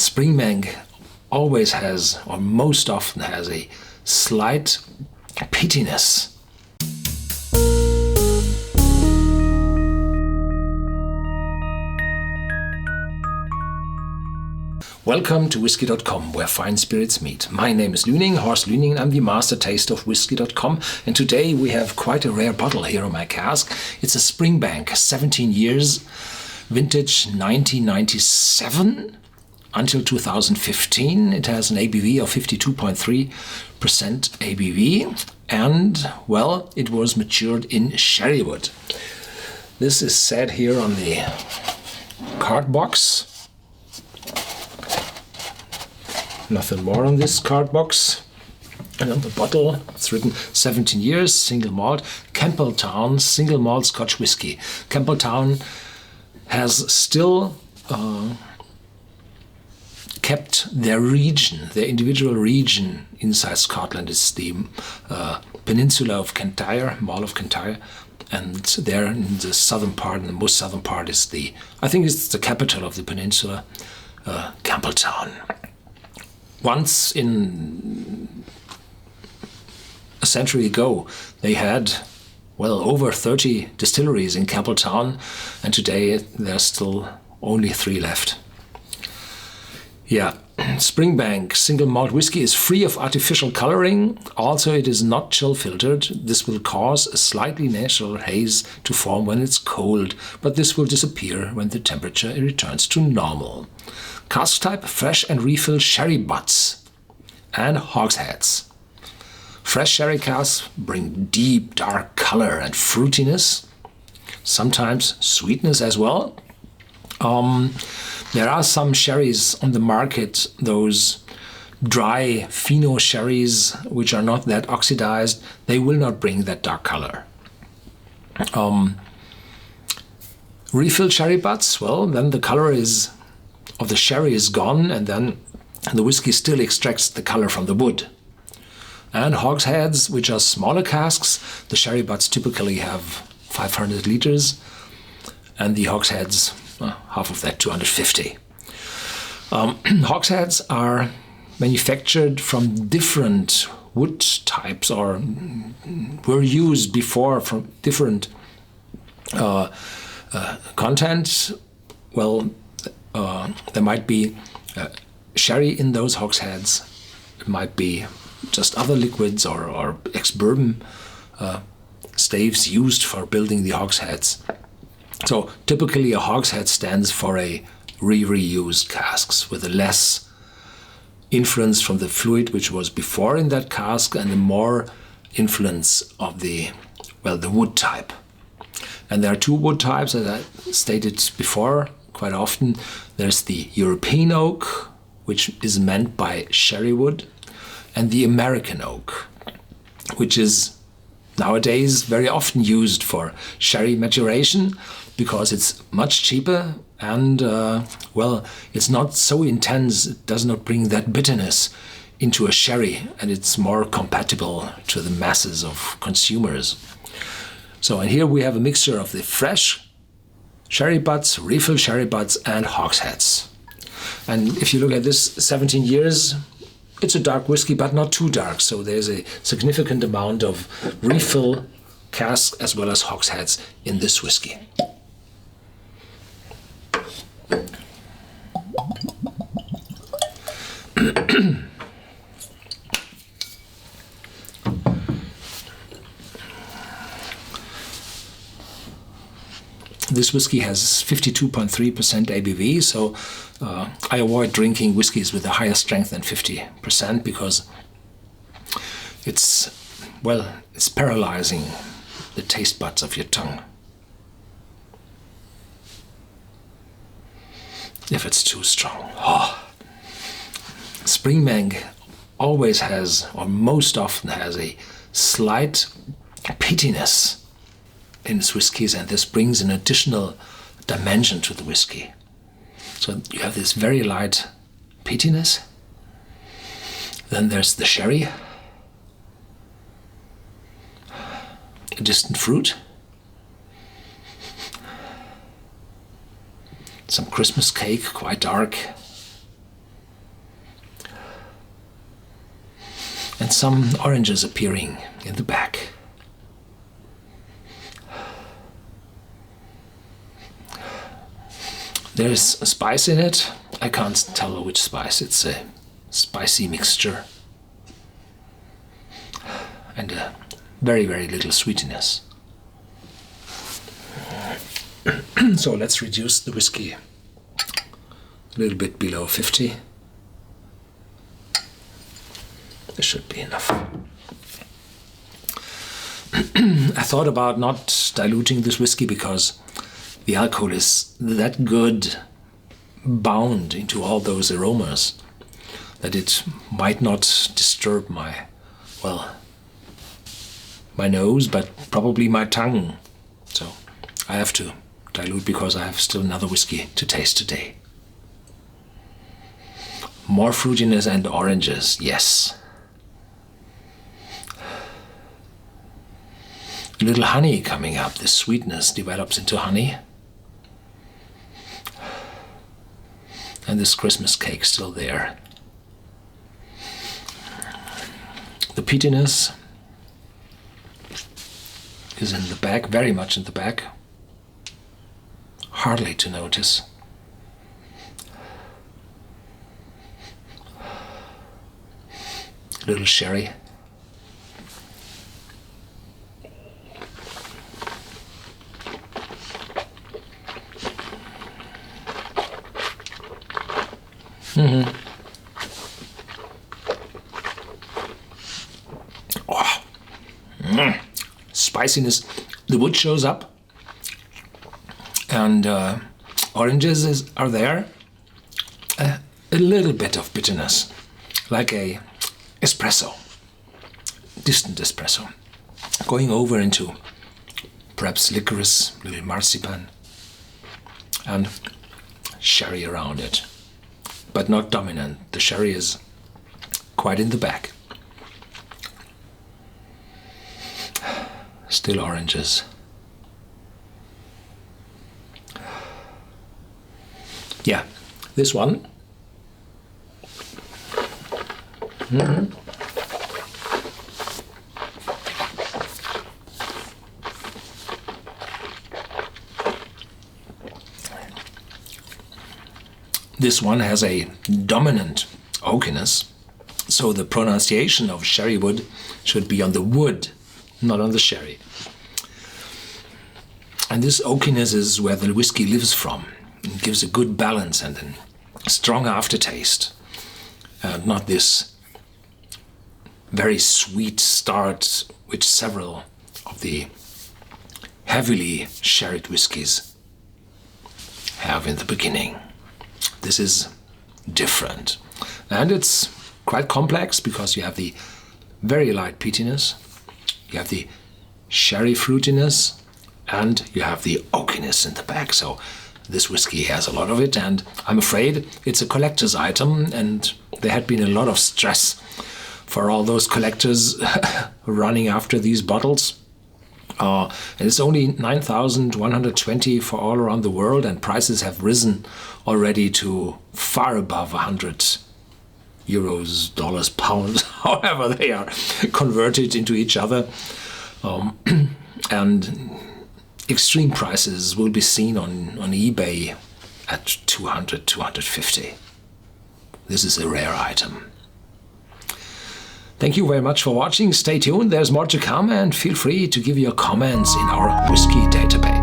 Springbank always has, or most often has, a slight peatiness. Welcome to Whisky.com, where fine spirits meet. My name is Horst Lüning, and I'm the master taster of Whisky.com. And today we have quite a rare bottle here on my cask. It's a Springbank, 17 years, vintage 1997 until 2015. It has an ABV of 52.3% ABV. And, well, it was matured in sherry wood. This is said here on the card box. Nothing more on this card box. And on the bottle, it's written 17 years, single malt, Campbeltown, single malt Scotch whiskey. Campbeltown has still kept their region, their individual region inside Scotland. It's the peninsula of Kintyre, Mall of Kintyre, and there in the southern part, in the most southern part, is I think it's the capital of the peninsula, Campbeltown. Once in a century ago, they had, well, over 30 distilleries in Campbeltown, and today there's still only 3 left. Yeah, Springbank single malt whiskey is free of artificial coloring. Also, it is not chill filtered. This will cause a slightly natural haze to form when it's cold, but this will disappear when the temperature returns to normal. Cask type, fresh and refill sherry butts and hogsheads. Fresh sherry casks bring deep, dark color and fruitiness, sometimes sweetness as well. There are some sherries on the market, those dry Fino sherries, which are not that oxidized. They will not bring that dark color. Refilled sherry butts, well, then the color of the sherry is gone, and then the whiskey still extracts the color from the wood. And hogsheads, which are smaller casks, the sherry butts typically have 500 liters, and the hogsheads, half of that, 250. Hogsheads are manufactured from different wood types, or were used before from different content. Well, there might be sherry in those hogsheads. It might be just other liquids or ex-bourbon staves used for building the hogsheads. So typically a hogshead stands for a reused casks with a less influence from the fluid which was before in that cask, and a more influence of the wood type. And there are 2 wood types, as I stated before quite often. There's the European oak, which is meant by sherry wood, and the American oak, which is nowadays very often used for sherry maturation because it's much cheaper and, it's not so intense. It does not bring that bitterness into a sherry, and it's more compatible to the masses of consumers. So, and here we have a mixture of the fresh sherry butts, refill sherry butts, and hogsheads. And if you look at this 17 years, it's a dark whiskey, but not too dark. So there's a significant amount of refill casks as well as hogsheads in this whiskey. This whiskey has 52.3% ABV, so I avoid drinking whiskeys with a higher strength than 50% because it's paralyzing the taste buds of your tongue if it's too strong. Springbank always has, or most often has, a slight peatiness in its whiskies, and this brings an additional dimension to the whiskey. So you have this very light peatiness. Then there's the sherry, a distant fruit, some Christmas cake, quite dark, and some oranges appearing in the back. There is a spice in it. I can't tell which spice. It's a spicy mixture. And a very, very little sweetness. So let's reduce the whiskey a little bit below 50. This should be enough. I thought about not diluting this whiskey because the alcohol is that good bound into all those aromas that it might not disturb my nose, but probably my tongue. So I have to dilute because I have still another whiskey to taste today. More fruitiness and oranges, yes. A little honey coming up. The sweetness develops into honey. And this Christmas cake still there. The peatiness is in the back, very much in the back. Hardly to notice. A little sherry. Spiciness. The wood shows up, and oranges are there. A little bit of bitterness, like a espresso, distant espresso, going over into perhaps licorice, little marzipan, and sherry around it, but not dominant. The sherry is quite in the back. Still oranges. Yeah, this one. This one has a dominant oakiness, so the pronunciation of sherry wood should be on the wood, not on the sherry. And this oakiness is where the whiskey lives from. It gives a good balance and a strong aftertaste. Not this very sweet start which several of the heavily sherried whiskies have in the beginning. This is different. And it's quite complex because you have the very light peatiness, you have the sherry fruitiness, and you have the oakiness in the back. So this whiskey has a lot of it, and I'm afraid it's a collector's item, and there had been a lot of stress for all those collectors running after these bottles. And it's only 9,120 for all around the world, and prices have risen already to far above 100 euros, dollars, pounds, however they are converted into each other. And extreme prices will be seen on eBay at 200, 250. This is a rare item. Thank you very much for watching. Stay tuned, there's more to come, and feel free to give your comments in our whiskey database.